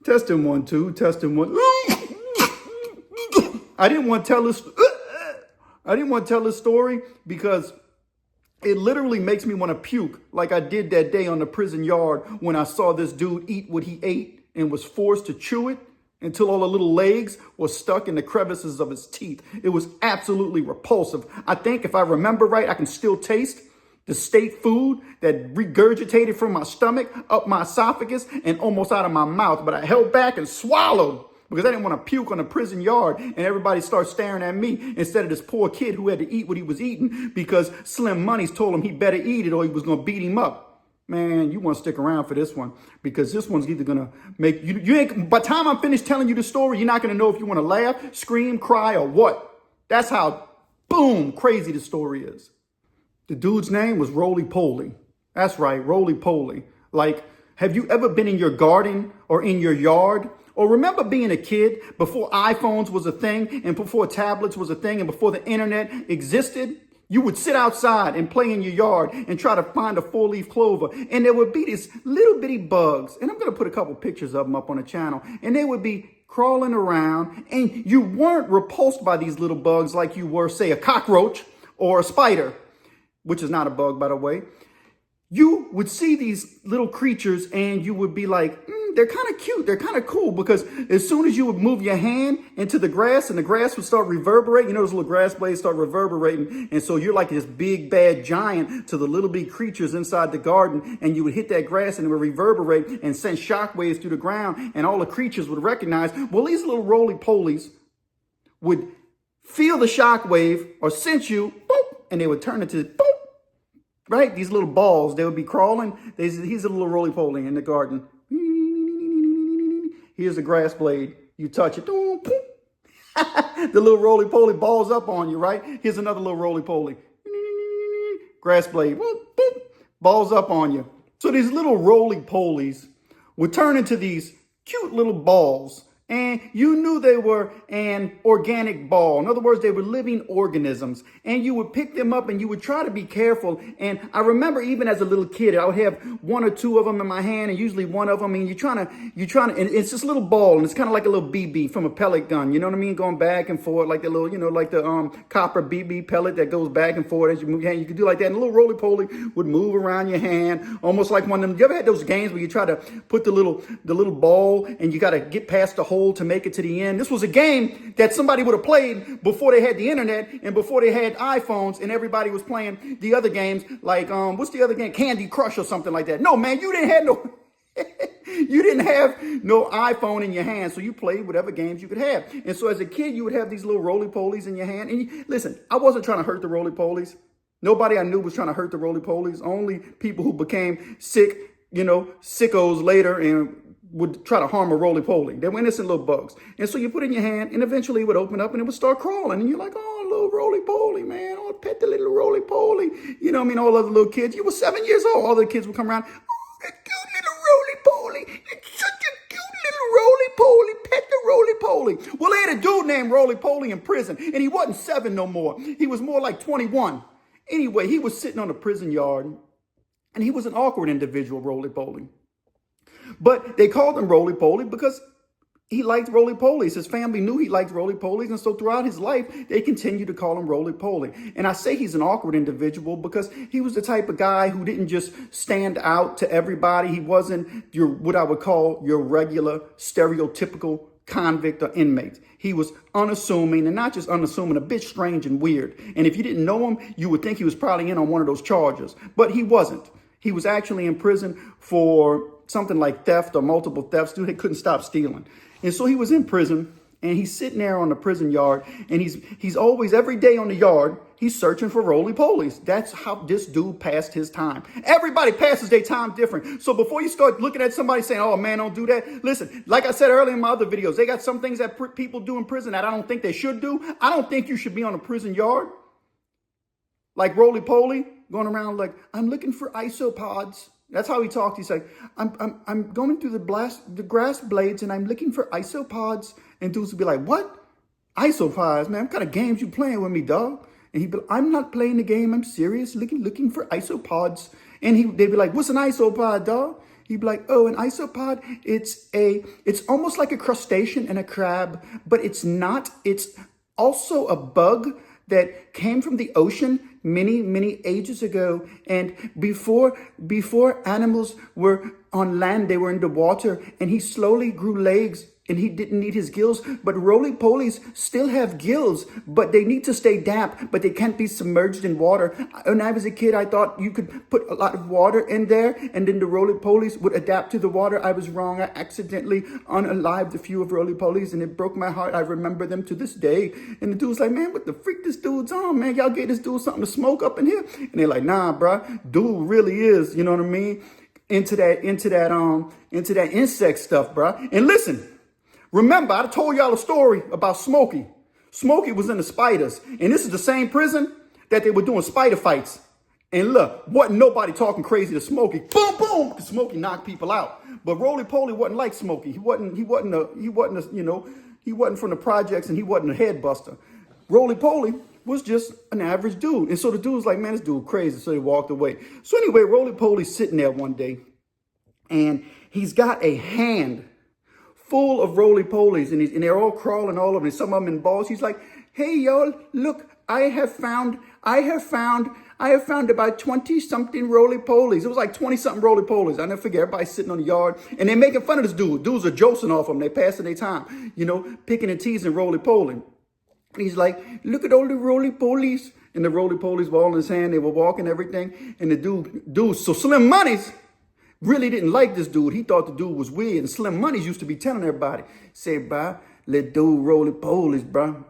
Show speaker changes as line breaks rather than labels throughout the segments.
Testing one, two, testing one. I didn't want to tell this. I didn't want to tell this story because it literally makes me want to puke, like I did that day on the prison yard when I saw this dude eat what he ate and was forced to chew it until all the little legs were stuck in the crevices of his teeth. It was absolutely repulsive. I think if I remember right, I can still taste the state food that regurgitated from my stomach, up my esophagus, and almost out of my mouth. But I held back and swallowed because I didn't want to puke on the prison yard and everybody start staring at me instead of this poor kid who had to eat what he was eating because Slim Monies told him he better eat it or he was going to beat him up. Man, you want to stick around for this one because this one's either going to make you, by the time I'm finished telling you the story, you're not going to know if you want to laugh, scream, cry, or what. That's how, boom, crazy the story is. The dude's name was Roly Poly. That's right, Roly Poly. Like, have you ever been in your garden or in your yard? Or remember being a kid before iPhones was a thing and before tablets was a thing and before the internet existed? You would sit outside and play in your yard and try to find a four-leaf clover. And there would be these little bitty bugs. And I'm going to put a couple pictures of them up on the channel. And they would be crawling around. And you weren't repulsed by these little bugs like you were, say, a cockroach or a spider, which is not a bug, by the way. You would see these little creatures and you would be like, they're kind of cute. They're kind of cool because as soon as you would move your hand into the grass and the grass would start reverberating, you know, those little grass blades start reverberating. And so you're like this big bad giant to the little bitty creatures inside the garden. And you would hit that grass and it would reverberate and send shockwaves through the ground. And all the creatures would recognize, well, these little roly-polies would feel the shockwave or sense you, boop, and they would turn into boop. Right? These little balls, they would be crawling. He's a little roly-poly in the garden. Here's a grass blade. You touch it. The little roly-poly balls up on you, right? Here's another little roly-poly. Grass blade. Balls up on you. So these little roly-polies would turn into these cute little balls. And you knew they were an organic ball. In other words, they were living organisms. And you would pick them up and you would try to be careful. And I remember even as a little kid, I would have one or two of them in my hand and usually one of them. And you're trying to, and it's this little ball and it's kind of like a little BB from a pellet gun. You know what I mean? Going back and forth like the little, you know, like the copper BB pellet that goes back and forth as you move your hand. You could do like that. And the little roly-poly would move around your hand, almost like one of them. You ever had those games where you try to put the little ball and you got to get past the hole to make it to the end? This was a game that somebody would have played before they had the internet and before they had iPhones and everybody was playing the other games like, what's the other game? Candy Crush or something like that. No, man, you didn't have no, you didn't have no iPhone in your hand. So you played whatever games you could have. And so as a kid, you would have these little roly-polies in your hand. And listen, I wasn't trying to hurt the roly-polies. Nobody I knew was trying to hurt the roly-polies. Only people who became sick, you know, sickos later and would try to harm a roly-poly. They were innocent little bugs. And so you put it in your hand and eventually it would open up and it would start crawling. And you're like, oh, little roly-poly, man. Oh, pet the little roly-poly. You know what I mean? All other little kids. You were 7 years old. All the kids would come around. Oh, that cute little roly-poly. It's such a cute little roly-poly. Pet the roly-poly. Well, they had a dude named Roly-Poly in prison. And he wasn't 7 no more. He was more like 21. Anyway, he was sitting on the prison yard. And he was an awkward individual, Roly-Poly. But they called him Roly-Poly because he liked roly-polies. His family knew he liked roly-polies. And so throughout his life, they continued to call him Roly-Poly. And I say he's an awkward individual because he was the type of guy who didn't just stand out to everybody. He wasn't what I would call your regular stereotypical convict or inmate. He was unassuming, and not just unassuming, a bit strange and weird. And if you didn't know him, you would think he was probably in on one of those charges. But he wasn't. He was actually in prison for something like theft or multiple thefts. Dude, he couldn't stop stealing. And so he was in prison and he's sitting there on the prison yard and he's always, every day on the yard, he's searching for roly-polies. That's how this dude passed his time. Everybody passes their time different. So before you start looking at somebody saying, oh man, don't do that. Listen, like I said earlier in my other videos, they got some things that people do in prison that I don't think they should do. I don't think you should be on a prison yard like Roly-Poly going around like, I'm looking for isopods. That's how he talked. He's like, I'm going through the grass blades and I'm looking for isopods. And dudes would be like, what? Isopods, man? What kind of games you playing with me, dog? And he'd be like, I'm not playing the game. I'm serious, looking for isopods. And they'd be like, what's an isopod, dog? He'd be like, oh, an isopod, it's almost like a crustacean and a crab, but it's not. It's also a bug that came from the ocean many ages ago. And before animals were on land, they were in the water, and he slowly grew legs, and he didn't need his gills. But roly-polies still have gills, but they need to stay damp, but they can't be submerged in water. When I was a kid, I thought you could put a lot of water in there, and then the roly-polies would adapt to the water. I was wrong. I accidentally unalived a few of roly-polies, and it broke my heart. I remember them to this day. And the dude's like, man, what the freak this dude's on, man? Y'all get this dude something to smoke up in here? And they're like, nah, bruh, dude really is, you know what I mean? Into that insect stuff, bruh. And listen, remember, I told y'all a story about Smokey. Smokey was in the spiders, and this is the same prison that they were doing spider fights. And look, wasn't nobody talking crazy to Smokey. Boom, boom, because Smokey knocked people out. But Roly-Poly wasn't like Smokey. He wasn't from the projects, and he wasn't a head buster. Roly-Poly was just an average dude. And so the dude was like, man, this dude crazy. So he walked away. So anyway, Roly-Poly's sitting there one day, and he's got a hand full of roly-polies, and they're all crawling all over, and some of them in balls. He's like, hey, y'all, look, I have found about 20-something roly-polies. It was like 20-something roly-polies. I never forget. Everybody's sitting on the yard, and they're making fun of this dude. Dudes are josing off him. They're passing their time, picking and teasing roly-poly. He's like, look at all the roly-polies. And the roly-polies were all in his hand. They were walking everything. And the dude, so Slim Monies really didn't like this dude. He thought the dude was weird. And Slim Monies used to be telling everybody, say, bro, let dude roly-polies, bro.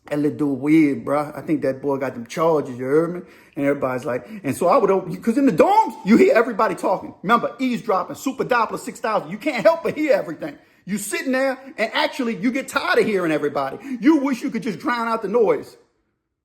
That little dude weird, bro. I think that boy got them charges, you heard me? And everybody's like, and so I would, because in the dorms, you hear everybody talking. Remember, eavesdropping, Super Doppler 6000. You can't help but hear everything. You sitting there, and actually, you get tired of hearing everybody. You wish you could just drown out the noise,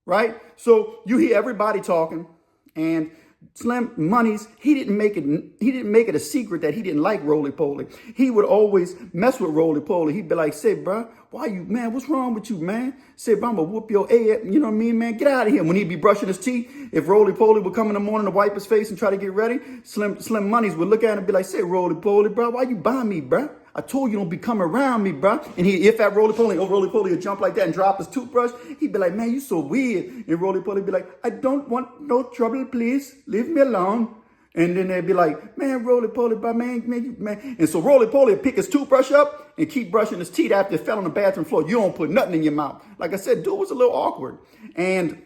right? So you hear everybody talking, and Slim Monies, he didn't make it a secret that he didn't like roly-poly. He would always mess with roly-poly. He'd be like, say, bro, why you, man, what's wrong with you, man? Say, bro, I'm gonna whoop your ass, you know what I mean, man? Get out of here. When he'd be brushing his teeth, if roly-poly would come in the morning to wipe his face and try to get ready, Slim Monies would look at him and be like, say, roly-poly, bro, why you by me, bro? I told you don't be coming around me, bro. And if that roly-poly would jump like that and drop his toothbrush, he'd be like, man, you so weird. And roly-poly would be like, I don't want no trouble, please. Leave me alone. And then they'd be like, man, roly-poly, bro, man. And so roly-poly would pick his toothbrush up and keep brushing his teeth after it fell on the bathroom floor. You don't put nothing in your mouth. Like I said, dude was a little awkward. And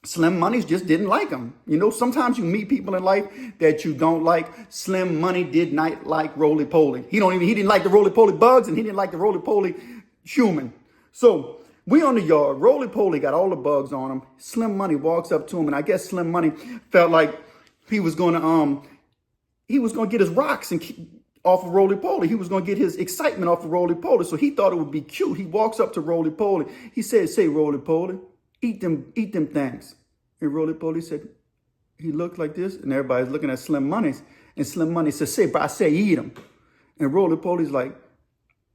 Slim Monies just didn't like him. Sometimes you meet people in life that you don't like. Slim Money did not like roly-poly. He didn't like the roly-poly bugs, and he didn't like the roly-poly human. So we on the yard. Roly-poly got all the bugs on him. Slim Money walks up to him, and I guess Slim Money felt like he was gonna get his rocks off of roly-poly. He was gonna get his excitement off of roly-poly. So he thought it would be cute. He walks up to roly-poly. He said, say, roly-poly, eat them things. And roly-poly said, he looked like this, and everybody's looking at Slim Monies. And Slim Money said, say, but I say eat them. And roly-poly's like,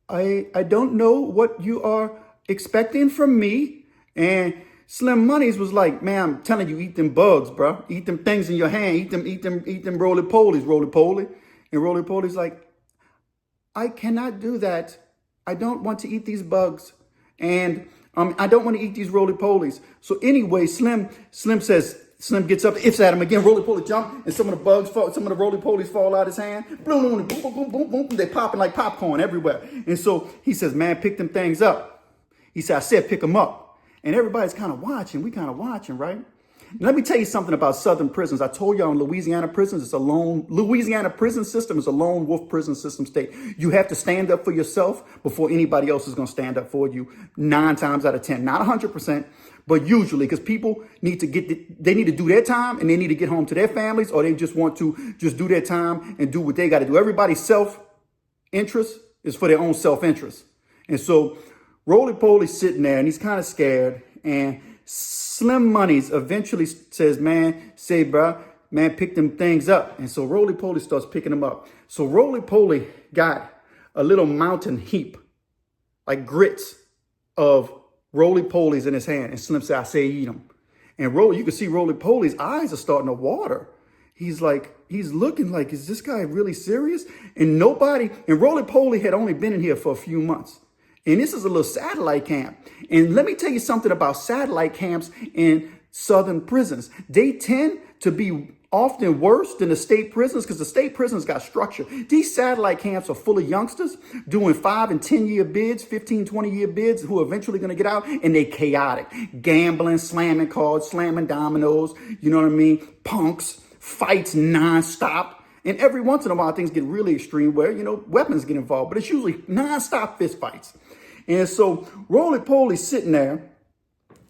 I don't know what you are expecting from me. And Slim Monies was like, man, I'm telling you, eat them bugs, bro. Eat them things in your hand. Eat them roly-polies, roly-poly. And roly-poly's like, I cannot do that. I don't want to eat these bugs. And I don't want to eat these roly-polies. So anyway, Slim gets up, ifs at him again. Roly-poly jump, and some of the roly-polies fall out of his hand. Boom, boom, boom, boom, boom, boom. They popping like popcorn everywhere. And so he says, man, pick them things up. He said, I said, pick them up. And everybody's kind of watching. We kind of watching, right? Let me tell you something about Southern prisons. I told y'all in Louisiana prisons, Louisiana prison system is a lone wolf prison system state. You have to stand up for yourself before anybody else is going to stand up for you 9 times out of 10. Not 100%, but usually, because people need to they need to do their time, and they need to get home to their families, or they just want to just do their time and do what they got to do. Everybody's self-interest is for their own self-interest. And so Roly-Poly's sitting there, and he's kind of scared, and Slim Monies eventually says, man, say, bro, man, pick them things up. And so Roly-Poly starts picking them up. So Roly-Poly got a little mountain heap, like grits of roly-polies in his hand. And Slim said, I say eat them. And you can see Roly-Poly's eyes are starting to water. he's looking like, is this guy really serious? And Roly Poly had only been in here for a few months. And this is a little satellite camp. And let me tell you something about satellite camps in southern prisons. They tend to be often worse than the state prisons because the state prisons got structure. These satellite camps are full of youngsters doing 5 and 10 year bids, 15, 20 year bids who are eventually going to get out, and they chaotic. Gambling, slamming cards, slamming dominoes, you know what I mean? Punks, fights nonstop. And every once in a while things get really extreme where, weapons get involved, but it's usually nonstop fist fights. And so Roly Poly's sitting there.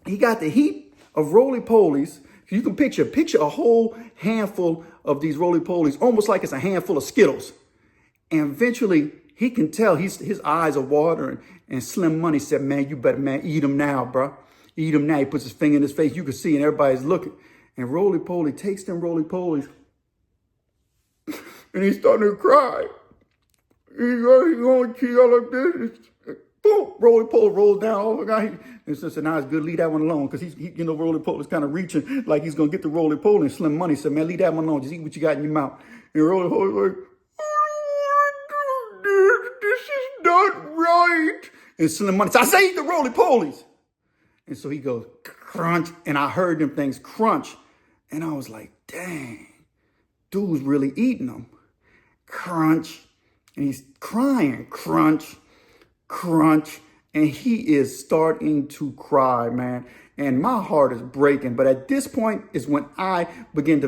He got the heap of Roly Polies. You can picture a whole handful of these Roly Polies, almost like it's a handful of Skittles. And eventually he can tell his eyes are watering. And Slim Money said, man, you better, man, eat them now, bro. Eat them now. He puts his finger in his face. You can see, and everybody's looking. And Roly Poly takes them Roly Polies. And he's starting to cry. He's going to yell like this. Boom, Roly Poly rolls down. Oh my God. And so now it's good, leave that one alone. Because Roly Poly's kind of reaching like he's going to get the Roly Poly. And Slim Money said, man, leave that one alone. Just eat what you got in your mouth. And Roly Poly's like, I don't want to do this. This is not right. And Slim Money said, I say eat the Roly Polies. And so he goes, crunch. And I heard them things crunch. And I was like, dang, dude's really eating them. Crunch. And he's crying, crunch, crunch. And he is starting to cry, man. And my heart is breaking. But at this point is when I begin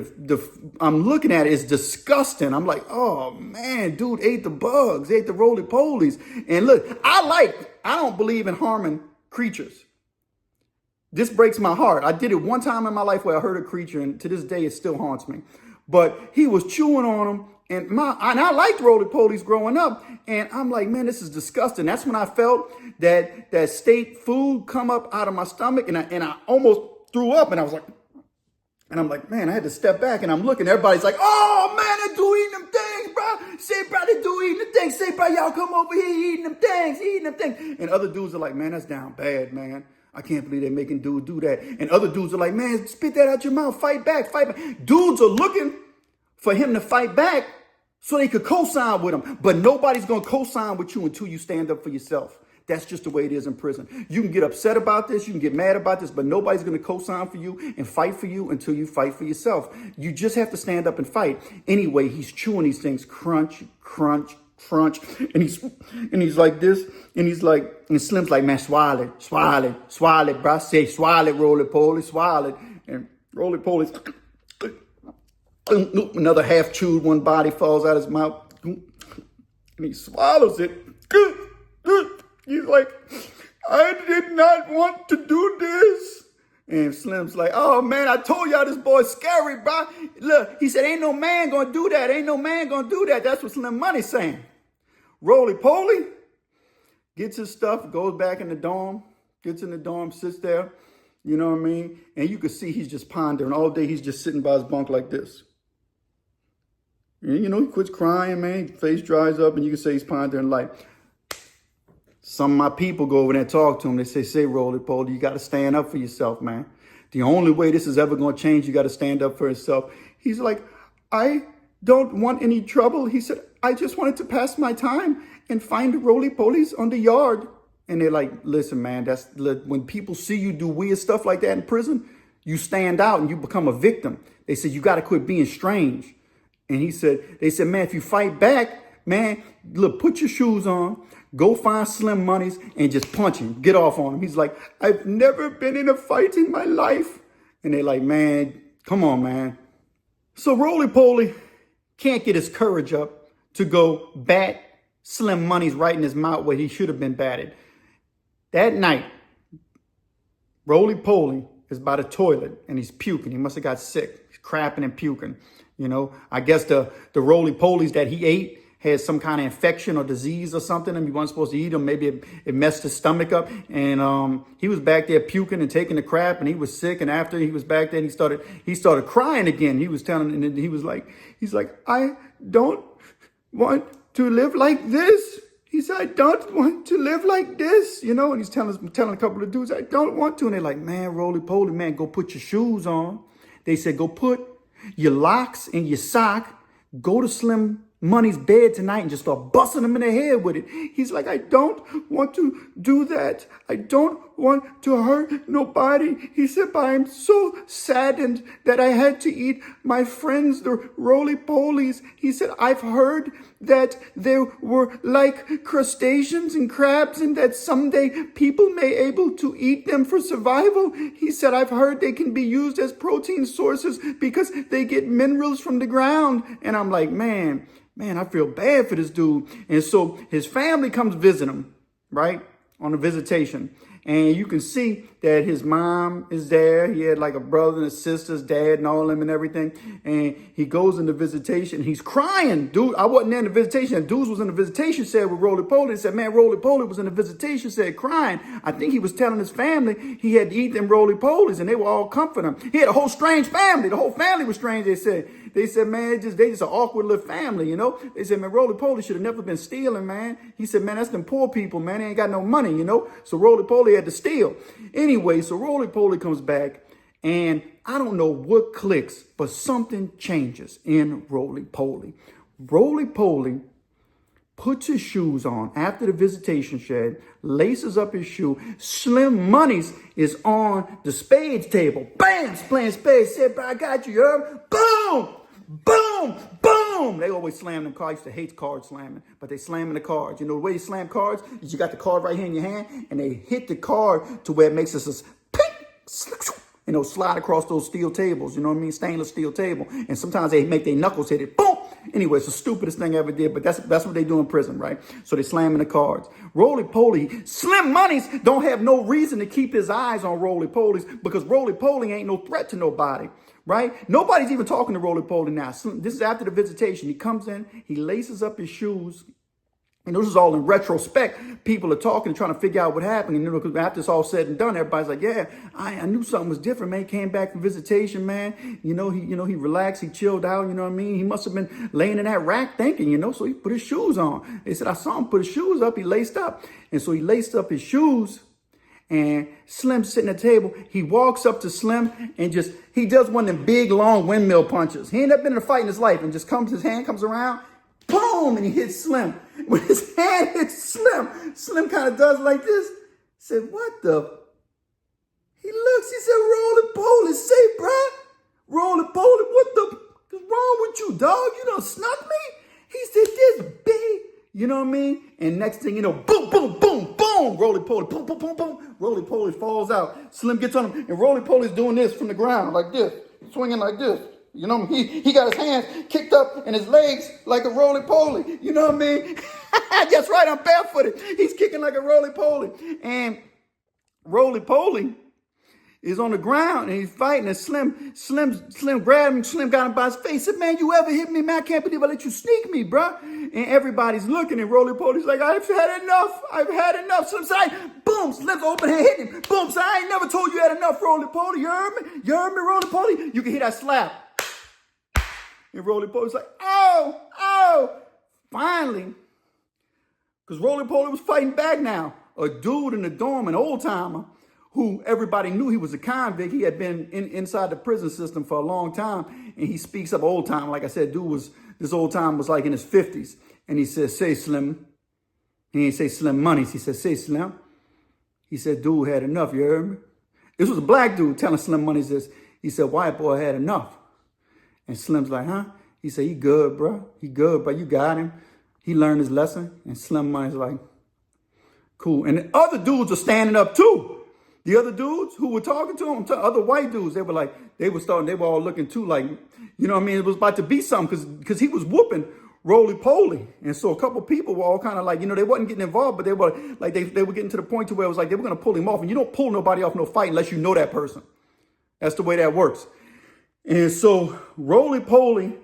I'm looking at it, it's disgusting. I'm like, oh man, dude ate the bugs, ate the Roly Polies. And look, I don't believe in harming creatures. This breaks my heart. I did it one time in my life where I heard a creature, and to this day it still haunts me. But he was chewing on them. And I liked Roly Polies growing up. And I'm like, man, this is disgusting. That's when I felt that state food come up out of my stomach. And I almost threw up. And I was like, and I'm like, man, I had to step back. And I'm looking. Everybody's like, oh, man, they do eating them things, bro. Say, bro, they do eating them things. Say, bro, y'all come over here eating them things. And other dudes are like, man, that's down bad, man. I can't believe they're making dudes do that. And other dudes are like, man, spit that out your mouth. Fight back, fight back. Dudes are looking for him to fight back so they could co-sign with him. But nobody's going to co-sign with you until you stand up for yourself. That's just the way it is in prison. You can get upset about this. You can get mad about this. But nobody's going to co-sign for you and fight for you until you fight for yourself. You just have to stand up and fight. Anyway, he's chewing these things. Crunch, crunch, crunch. And he's like this. And Slim's like, man, swallow it, bro. Say, swallow it, Roly Poly, swallow it. And Roly Poly's... Another half chewed one body falls out his mouth. And he swallows it. He's like, I did not want to do this. And Slim's like, oh, man, I told y'all this boy's scary, bro. Look, he said, ain't no man going to do that. Ain't no man going to do that. That's what Slim Money's saying. Roly Poly gets his stuff, goes back in the dorm, gets in the dorm, sits there. You know what I mean? And you can see he's just pondering. All day he's just sitting by his bunk like this. And, he quits crying, man. His face dries up, and you can say he's pondering life. Some of my people go over there and talk to him. They say, Roly Poly, you got to stand up for yourself, man. The only way this is ever going to change, you got to stand up for yourself. He's like, I don't want any trouble. He said, I just wanted to pass my time and find the Roly Polies on the yard. And they're like, listen, man, when people see you do weird stuff like that in prison, you stand out and you become a victim. They said, you got to quit being strange. And they said, man, if you fight back, man, look, put your shoes on, go find Slim Monies and just punch him, get off on him. He's like, I've never been in a fight in my life. And they're like, man, come on, man. So Roly Poly can't get his courage up to go bat Slim Monies right in his mouth where he should have been batted. That night, Roly Poly is by the toilet and he's puking. He must have got sick. He's crapping and puking. I guess the Roly Polies that he ate had some kind of infection or disease or something, and he wasn't supposed to eat them. Maybe it messed his stomach up, and he was back there puking and taking the crap, and he was sick. And after he was back there, he started crying again. He was telling, and he's like, I don't want to live like this. He said, I don't want to live like this, and he's telling a couple of dudes, I don't want to. And they're like, man, Roly Poly, man, go put your shoes on. They said, go put your locks and your sock, go to Slim Money's bed tonight and just start busting him in the head with it. He's like, I don't want to do that. I don't want to hurt nobody. He said, but I'm so saddened that I had to eat my friends, the roly-polies. He said, I've heard that they were like crustaceans and crabs and that someday people may able to eat them for survival. He said, I've heard they can be used as protein sources because they get minerals from the ground. And I'm like, man, I feel bad for this dude. And so his family comes visit him, right, on a visitation. And you can see that his mom is there. He had like a brother and a sister's dad and all them and everything. And he goes into visitation. He's crying. Dude, I wasn't there in the visitation. Dudes was in the visitation said with Roly Poly. He said, man, Roly Poly was in the visitation, said crying. I think he was telling his family he had to eat them Roly Polies and they were all comforting him. He had a whole strange family. The whole family was strange, they said. They said, man, they just an awkward little family, you know. They said, man, Roly Poly should have never been stealing, man. He said, man, that's them poor people, man. They ain't got no money, you know. So Roly Poly had to steal. Anyway, so Roly Poly comes back, and I don't know what clicks, but something changes in Roly Poly. Roly Poly puts his shoes on after the visitation shed, laces up his shoe. Slim Monies is on the spades table. Bam! Playing spades. Said, bro, I got you, you heard me? Boom! Boom! Boom! They always slam them cards. I used to hate card slamming, but they slamming the cards. You know the way you slam cards is you got the card right here in your hand, and they hit the card to where it makes this ping, you know, slide across those steel tables. You know what I mean? Stainless steel table. And sometimes they make their knuckles hit it. Boom! Anyway, it's the stupidest thing I ever did, but that's what they do in prison, right? So they slamming the cards. Roly Poly, Slim Monies don't have no reason to keep his eyes on Roly Polies because Roly Poly ain't no threat to nobody. Right? Nobody's even talking to Roly Poly now. This is after the visitation. He comes in, he laces up his shoes. And this is all in retrospect. People are talking, trying to figure out what happened. And you know, after it's all said and done, everybody's like, yeah, I knew something was different, man. He came back from visitation, man. He relaxed, he chilled out, you know what I mean? He must have been laying in that rack thinking, you know, so he put his shoes on. They said, I saw him put his shoes up, he laced up. And so he laced up his shoes. And Slim's sitting at the table. He walks up to Slim and he does one of them big, long windmill punches. He ain't never been in a fight in his life and his hand comes around, boom, and he hits Slim. When his hand hits Slim, Slim kind of does like this. Said, what the? He looks, he said, Roly Poly, say, bruh, Roly Poly, what the is wrong with you, dog? You done snuck me? He said, this big. You know what I mean? And next thing you know, boom, boom, boom, boom, Roly Poly, boom, boom, boom, boom. Roly Poly falls out. Slim gets on him, and Roly Poly's doing this from the ground like this, swinging like this. You know what I mean? He got his hands kicked up and his legs like a Roly Poly. You know what I mean? That's right, I'm barefooted. He's kicking like a Roly Poly. And Roly Poly is on the ground and he's fighting, and Slim grabbed him. Slim got him by his face. Said, man, you ever hit me, man? I can't believe I let you sneak me, bro. And everybody's looking, and Roly Poly's like, I've had enough. I've had enough. Slim said, boom, Slim's open hand hit him. Boom, so I ain't never told you had enough, Roly Poly. You heard me? You heard me, Roly Poly? You can hear that slap. And Roly Poly's like, oh. Finally, because Roly Poly was fighting back now. A dude in the dorm, an old timer, who everybody knew he was a convict. He had been inside the prison system for a long time. And he speaks up old time. Like I said, this old time was like in his 50s. And he says, say Slim. He didn't say Slim Monies. He said, say Slim. He said, dude had enough, you heard me? This was a black dude telling Slim Monies this. He said, white boy had enough. And Slim's like, huh? He said, he good, bro. He good, bro. You got him. He learned his lesson. And Slim Monies like, cool. And the other dudes are standing up too. The other dudes who were talking to him, other white dudes, they were all looking too like, you know what I mean? It was about to be something because he was whooping Roly Poly. And so a couple people were all kind of like, you know, they wasn't getting involved, but they were like, they were getting to the point to where it was like, they were going to pull him off. And you don't pull nobody off no fight unless you know that person. That's the way that works. And so Roly Poly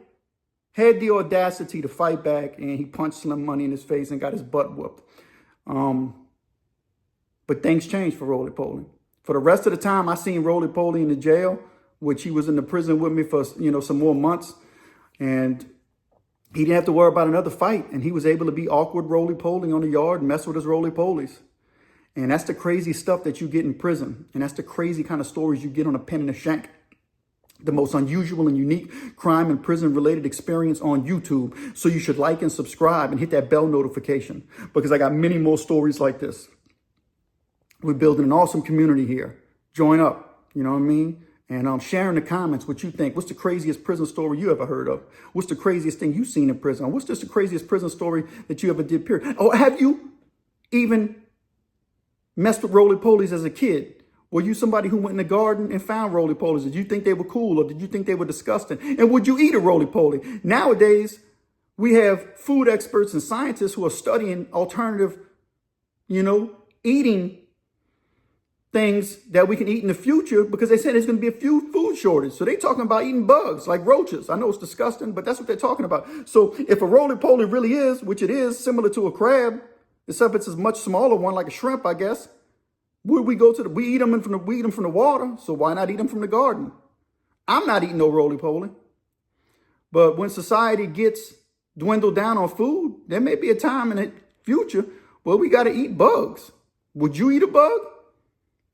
had the audacity to fight back, and he punched Slim Money in his face and got his butt whooped. But things changed for Roly Poly. For the rest of the time, I seen Roly Poly in the jail, which he was in the prison with me for, you know, some more months. And he didn't have to worry about another fight. And he was able to be awkward Roly Poly on the yard and mess with his Roly Polies. And that's the crazy stuff that you get in prison. And that's the crazy kind of stories you get on a pen and a shank. the most unusual and unique crime and prison related experience on YouTube. So you should like and subscribe and hit that bell notification, because I got many more stories like this. We're building an awesome community here. Join up, you know what I mean? And I'm sharing in the comments what you think. What's the craziest prison story you ever heard of? What's the craziest thing you've seen in prison? What's just the craziest prison story that you ever did, period? Or have you even messed with roly-polies as a kid? Were you somebody who went in the garden and found roly-polies? Did you think they were cool, or did you think they were disgusting? And would you eat a roly-poly? Nowadays, we have food experts and scientists who are studying alternative, eating things that we can eat in the future, because they said there's going to be a few food shortage. So they're talking about eating bugs like roaches. I know it's disgusting, but that's what they're talking about. So if a roly-poly really is, which it is, similar to a crab, except it's a much smaller one, like a shrimp, I guess. We eat them from the water, so why not eat them from the garden? I'm not eating no roly-poly. But when society gets dwindled down on food, there may be a time in the future where we got to eat bugs. Would you eat a bug?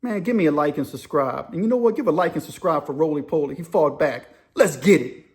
Man, give me a like and subscribe. And you know what? Give a like and subscribe for roly-poly. He fought back. Let's get it.